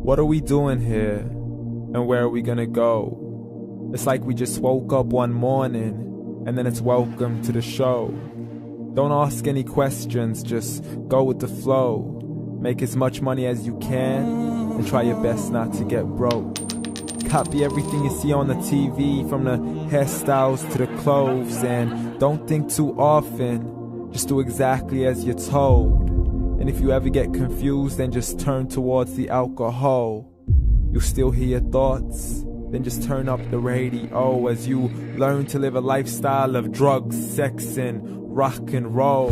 What are we doing here? And where are we gonna go? It's like we just woke up one morning and then it's welcome to the show. Don't ask any questions, just go with the flow. Make as much money as you can and try your best not to get broke. Copy everything you see on the TV, from the hairstyles to the clothes, and don't think too often, just do exactly as you're told. And if you ever get confused, then just turn towards the alcohol. You'll still hear your thoughts, then just turn up the radio as you learn to live a lifestyle of drugs, sex, and rock and roll.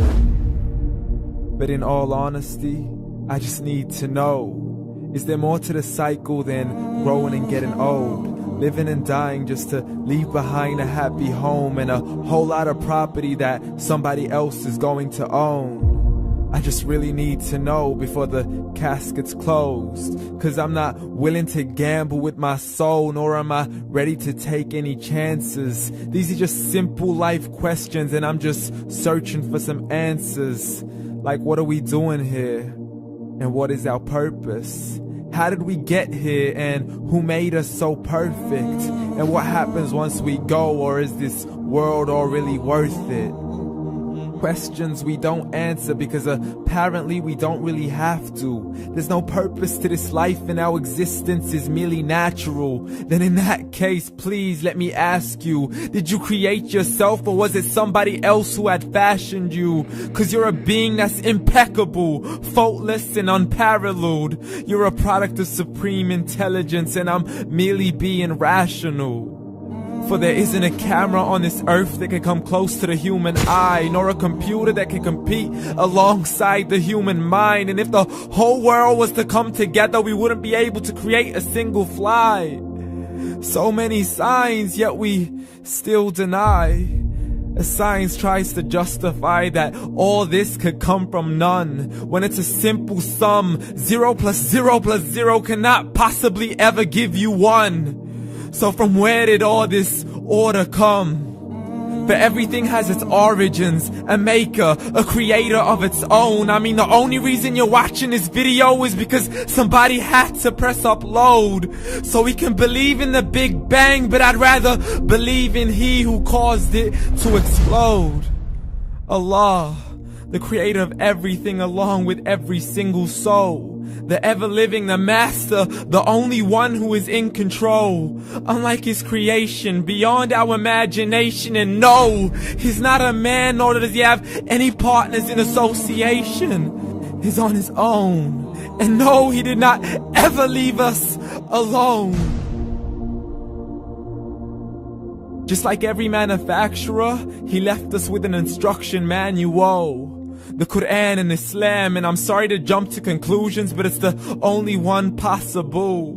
But in all honesty, I just need to know, is there more to the cycle than growing and getting old? Living and dying just to leave behind a happy home and a whole lot of property that somebody else is going to own. I just really need to know before the casket's closed, 'cause I'm not willing to gamble with my soul, nor am I ready to take any chances. These are just simple life questions and I'm just searching for some answers. Like, what are we doing here? And what is our purpose? How did we get here, and who made us so perfect? And what happens once we go, or is this world all really worth it? Questions we don't answer because apparently we don't really have to. There's no purpose to this life and our existence is merely natural. Then in that case, please let me ask you, did you create yourself, or was it somebody else who had fashioned you? 'Cause you're a being that's impeccable, faultless and unparalleled. You're a product of supreme intelligence and I'm merely being rational. For there isn't a camera on this earth that can come close to the human eye, nor a computer that can compete alongside the human mind. And if the whole world was to come together, we wouldn't be able to create a single fly. So many signs, yet we still deny. As science tries to justify that all this could come from none, when it's a simple sum. 0 plus 0 plus 0 cannot possibly ever give you 1. So from where did all this order come? For everything has its origins, a maker, a creator of its own. I mean, the only reason you're watching this video is because somebody had to press upload. So we can believe in the Big Bang, but I'd rather believe in He who caused it to explode. Allah, the creator of everything along with every single soul. The ever-living, the master, the only one who is in control. Unlike his creation, beyond our imagination. And no, he's not a man, nor does he have any partners in association. He's on his own. And no, he did not ever leave us alone. Just like every manufacturer, he left us with an instruction manual. The Quran and Islam, and I'm sorry to jump to conclusions, but it's the only one possible.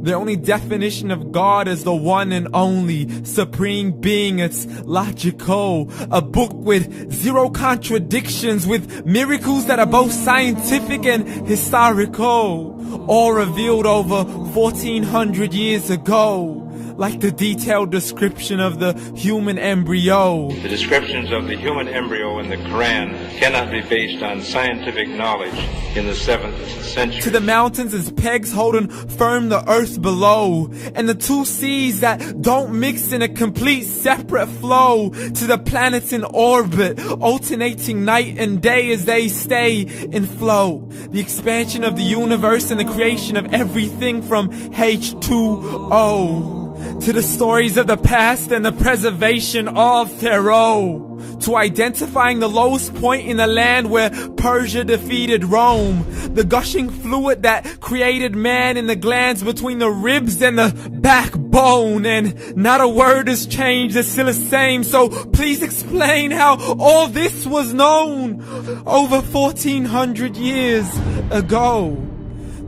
The only definition of God is the one and only supreme being. It's logical, a book with 0 contradictions, with miracles that are both scientific and historical, all revealed over 1400 years ago. Like the detailed description of the human embryo. The descriptions of the human embryo in the Quran cannot be based on scientific knowledge in the 7th century. To the mountains as pegs holding firm the earth below, and the 2 seas that don't mix in a complete separate flow. To the planets in orbit, alternating night and day as they stay in flow. The expansion of the universe and the creation of everything from H2O. To the stories of the past and the preservation of Pharaoh. To identifying the lowest point in the land where Persia defeated Rome. The gushing fluid that created man in the glands between the ribs and the backbone. And not a word has changed, it's still the same. So please explain how all this was known over 1400 years ago.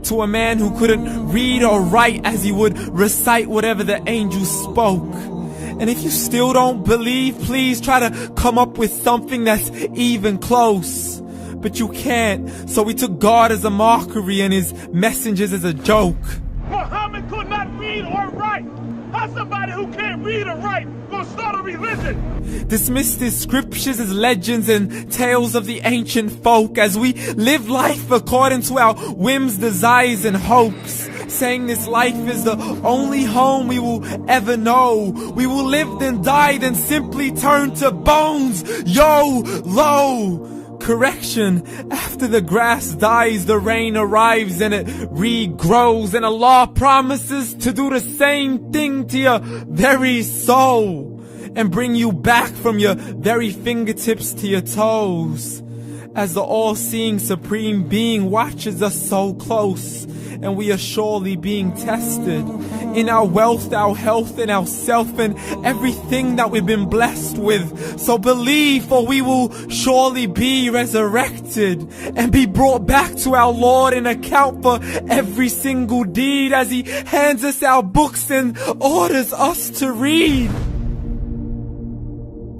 To a man who couldn't read or write, as he would recite whatever the angels spoke. And if you still don't believe, please try to come up with something that's even close. But you can't, so we took God as a mockery and his messengers as a joke. Muhammad could not read or write. How's somebody who can't read or write gonna start a religion? Dismiss his scriptures as legends and tales of the ancient folk, as we live life according to our whims, desires, and hopes. saying this life is the only home we will ever know. We will live then die, then simply turn to bones. YOLO! Correction, after the grass dies, the rain arrives and it regrows, and Allah promises to do the same thing to your very soul and bring you back from your very fingertips to your toes, as the all-seeing supreme being watches us so close, and we are surely being tested in our wealth, our health, and our self, and everything that we've been blessed with. So believe, for we will surely be resurrected and be brought back to our Lord and account for every single deed, as He hands us our books and orders us to read.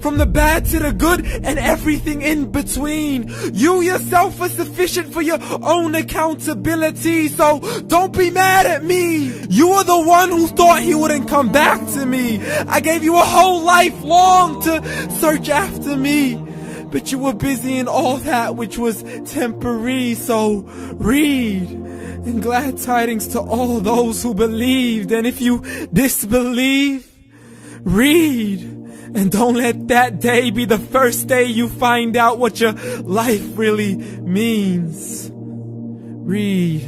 From the bad to the good and everything in between. You yourself are sufficient for your own accountability, so don't be mad at me. You are the one who thought He wouldn't come back to me. I gave you a whole life long to search after me, but you were busy in all that which was temporary. So read, and glad tidings to all those who believed. And if you disbelieve, read. And don't let that day be the first day you find out what your life really means. Read.